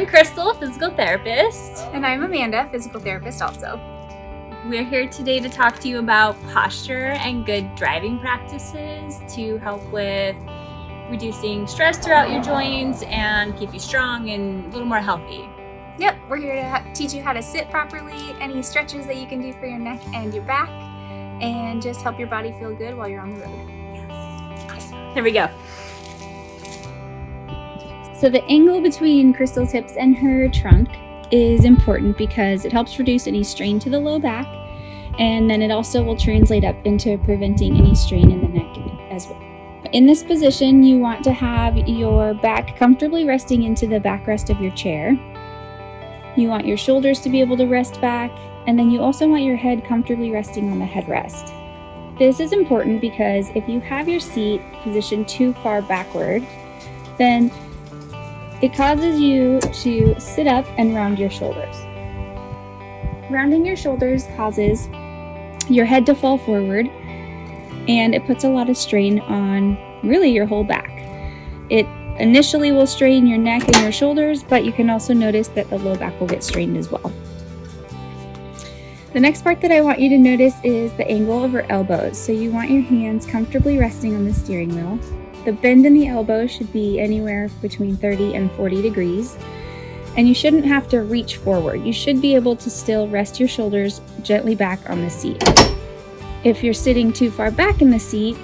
Crystal, physical therapist. And I'm Amanda, physical therapist also. We're here today to talk to you about posture and good driving practices to help with reducing stress throughout your joints and keep you strong and a little more healthy. Yep, we're here to teach you how to sit properly, any stretches that you can do for your neck and your back, and just help your body feel good while you're on the road. Yes. Here we go. So the angle between Crystal's hips and her trunk is important because it helps reduce any strain to the low back, and then it also will translate up into preventing any strain in the neck as well. In this position, you want to have your back comfortably resting into the backrest of your chair. You want your shoulders to be able to rest back, and then you also want your head comfortably resting on the headrest. This is important because if you have your seat positioned too far backward, then it causes you to sit up and round your shoulders. Rounding your shoulders causes your head to fall forward, and it puts a lot of strain on really your whole back. It initially will strain your neck and your shoulders, but you can also notice that the low back will get strained as well. The next part that I want you to notice is the angle of your elbows. So you want your hands comfortably resting on the steering wheel. The bend in the elbow should be anywhere between 30 and 40 degrees, and you shouldn't have to reach forward. You should be able to still rest your shoulders gently back on the seat. If you're sitting too far back in the seat,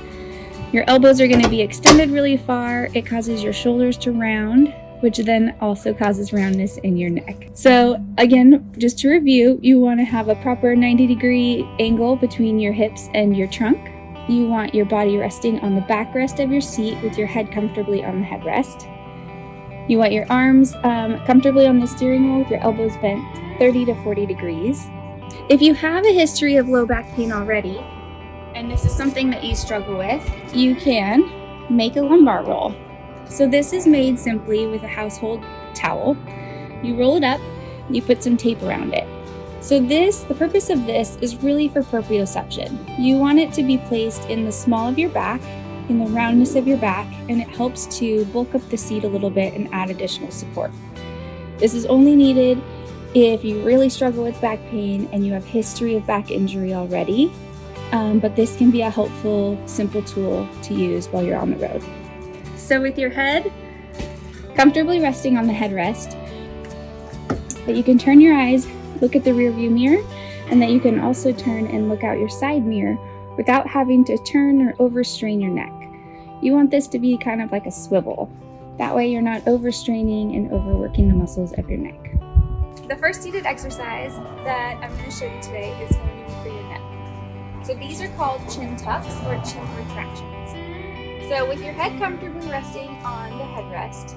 your elbows are going to be extended really far. It causes your shoulders to round, which then also causes roundness in your neck. So again, just to review, you want to have a proper 90-degree angle between your hips and your trunk. You want your body resting on the backrest of your seat with your head comfortably on the headrest. You want your arms comfortably on the steering wheel with your elbows bent 30 to 40 degrees. If you have a history of low back pain already, and this is something that you struggle with, you can make a lumbar roll. So this is made simply with a household towel. You roll it up, you put some tape around it. So the purpose of this is really for proprioception. You want it to be placed in the small of your back, in the roundness of your back, and it helps to bulk up the seat a little bit and add additional support. This is only needed if you really struggle with back pain and you have history of back injury already, but this can be a helpful, simple tool to use while you're on the road. So with your head comfortably resting on the headrest, that you can turn your eyes, look at the rear view mirror, and that you can also turn and look out your side mirror without having to turn or overstrain your neck. You want this to be kind of like a swivel. That way you're not overstraining and overworking the muscles of your neck. The first seated exercise that I'm going to show you today is going to be for your neck. So these are called chin tucks or chin retractions. So with your head comfortably resting on the headrest,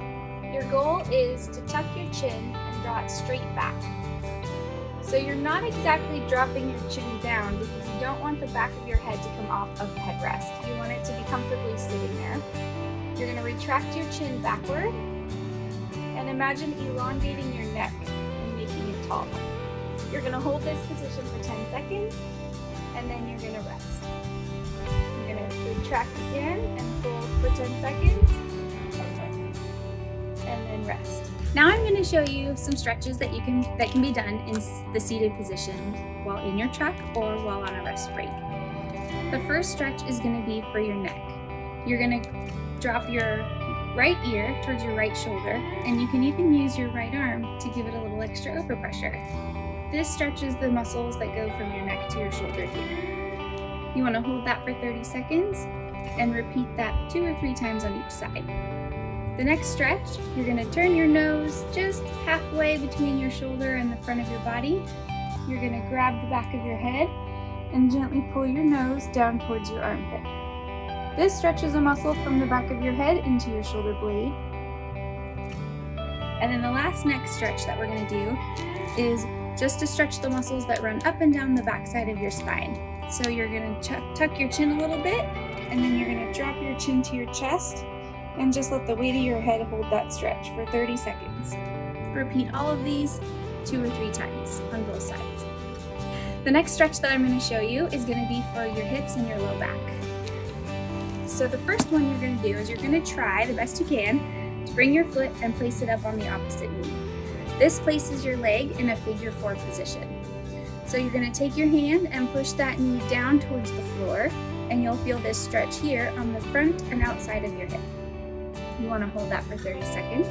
your goal is to tuck your chin and draw it straight back. So you're not exactly dropping your chin down because you don't want the back of your head to come off of the headrest. You want it to be comfortably sitting there. You're going to retract your chin backward and imagine elongating your neck and making it tall. You're going to hold this position for 10 seconds and then you're going to rest. You're going to retract again and hold for 10 seconds and then rest. Now I'm going to show you some stretches that can be done in the seated position while in your truck or while on a rest break. The first stretch is going to be for your neck. You're going to drop your right ear towards your right shoulder, and you can even use your right arm to give it a little extra overpressure. This stretches the muscles that go from your neck to your shoulder here. You want to hold that for 30 seconds and repeat that 2 or 3 times on each side. The next stretch, you're going to turn your nose just halfway between your shoulder and the front of your body. You're going to grab the back of your head and gently pull your nose down towards your armpit. This stretches a muscle from the back of your head into your shoulder blade. And then the last neck stretch that we're going to do is just to stretch the muscles that run up and down the back side of your spine. So you're going to tuck your chin a little bit, and then you're going to drop your chin to your chest and just let the weight of your head hold that stretch for 30 seconds. Repeat all of these 2 or 3 times on both sides. The next stretch that I'm going to show you is going to be for your hips and your low back. So the first one you're going to do is you're going to try the best you can to bring your foot and place it up on the opposite knee. This places your leg in a figure 4 position. So you're going to take your hand and push that knee down towards the floor, and you'll feel this stretch here on the front and outside of your hip. You want to hold that for 30 seconds.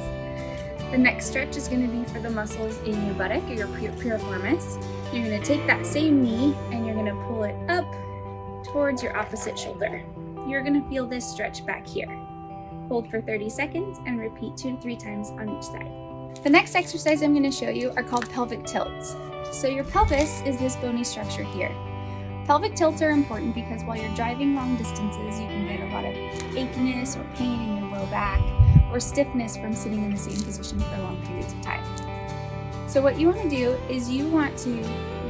The next stretch is going to be for the muscles in your buttock or your piriformis. You're going to take that same knee and you're going to pull it up towards your opposite shoulder. You're going to feel this stretch back here. Hold for 30 seconds and repeat 2 to 3 times on each side. The next exercise I'm going to show you are called pelvic tilts. So your pelvis is this bony structure here. Pelvic tilts are important because while you're driving long distances, you can get a lot of achiness or pain in your low back or stiffness from sitting in the same position for long periods of time. So what you want to do is you want to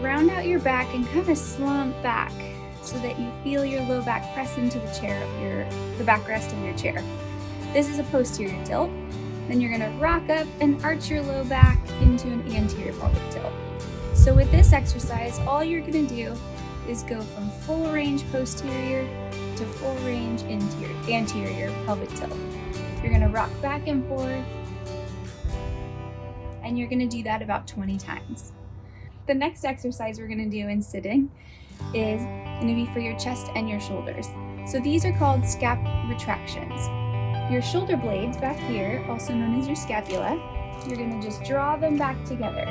round out your back and kind of slump back so that you feel your low back press into the chair of the backrest of your chair. This is a posterior tilt. Then you're going to rock up and arch your low back into an anterior pelvic tilt. So with this exercise, all you're going to do is go from full range posterior to full range anterior pelvic tilt. You're going to rock back and forth, and you're going to do that about 20 times. The next exercise we're going to do in sitting is going to be for your chest and your shoulders. So these are called scap retractions. Your shoulder blades back here, also known as your scapula, you're going to just draw them back together.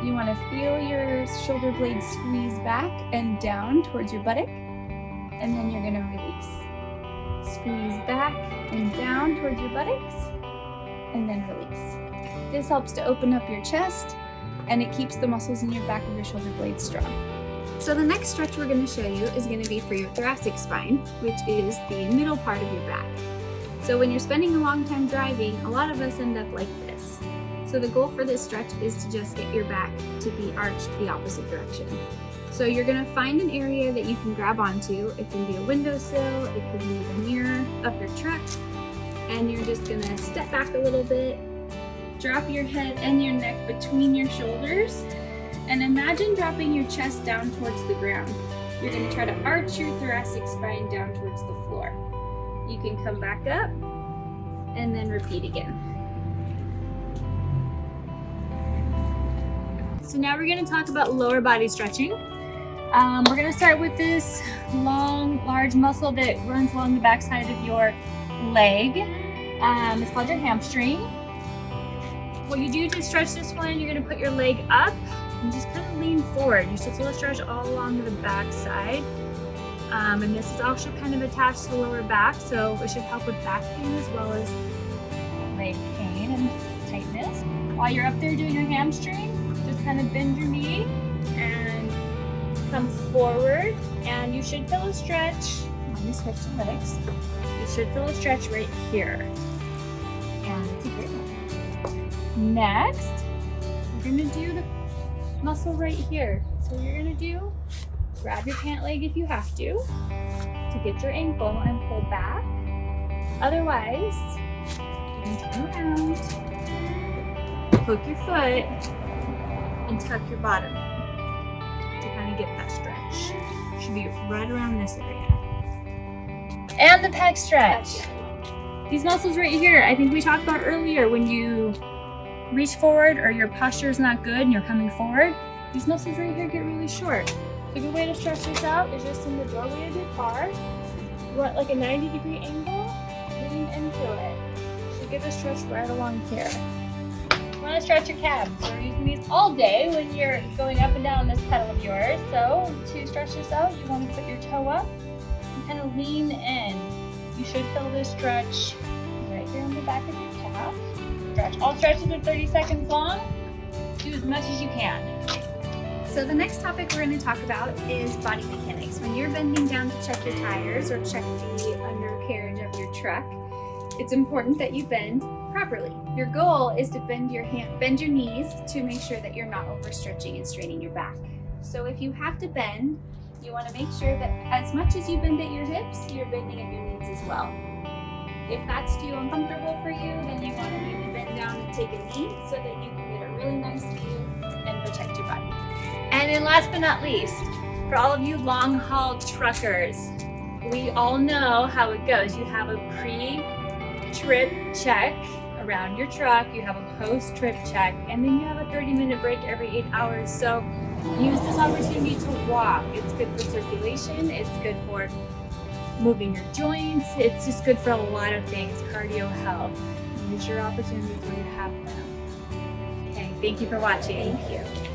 You want to feel your shoulder blades squeeze back and down towards your buttock, and then you're going to release. Squeeze back and down towards your buttocks, and then release. This helps to open up your chest, and it keeps the muscles in your back of your shoulder blades strong. So the next stretch we're going to show you is going to be for your thoracic spine, which is the middle part of your back. So when you're spending a long time driving, a lot of us end up like this. So the goal for this stretch is to just get your back to be arched the opposite direction. So you're going to find an area that you can grab onto. It can be a windowsill, it could be the mirror of your truck, and you're just going to step back a little bit, drop your head and your neck between your shoulders, and imagine dropping your chest down towards the ground. You're going to try to arch your thoracic spine down towards the floor. You can come back up and then repeat again. So now we're going to talk about lower body stretching. We're going to start with this long, large muscle that runs along the backside of your leg. It's called your hamstring. What you do to stretch this one, you're going to put your leg up and just kind of lean forward. You should feel a stretch all along the backside. And this is also kind of attached to the lower back, so it should help with back pain as well as leg pain and tightness. While you're up there doing your hamstring, just kind of bend your knee and come forward, and you should feel a stretch. Let me stretch the legs. You should feel a stretch right here. And it's a great one. Next, we're going to do the muscle right here. So you're going to do grab your pant leg if you have to get your ankle and pull back. Otherwise, you can turn around, hook your foot, and tuck your bottom to kind of get that stretch. Should be right around this area. And the pec stretch. These muscles right here, I think we talked about earlier when you reach forward or your posture is not good and you're coming forward, these muscles right here get really short. A good way to stretch this out is just in the doorway of your car. You want like a 90-degree angle, lean into it. Should get a stretch right along here. You want to stretch your calves. So we're using these all day when you're going up and down this pedal of yours. So to stretch this out, you want to put your toe up and kind of lean in. You should feel this stretch right here on the back of your calf. Stretch. All stretches are 30 seconds long. Do as much as you can. So the next topic we're going to talk about is body mechanics. When you're bending down to check your tires or check the undercarriage of your truck, it's important that you bend properly. Your goal is to bend your knees to make sure that you're not overstretching and straining your back. So if you have to bend, you want to make sure that as much as you bend at your hips, you're bending at your knees as well. If that's too uncomfortable for you, then you want to maybe bend down and take a knee so that you can get a really nice view and protect your body. And then last but not least, for all of you long-haul truckers, we all know how it goes. You have a pre-trip check, a around your truck, you have a post-trip check, and then you have a 30-minute break every 8 hours. So use this opportunity to walk. It's good for circulation, it's good for moving your joints, it's just good for a lot of things, cardio health. Use your opportunities where you have them. Okay, thank you for watching. Thank you.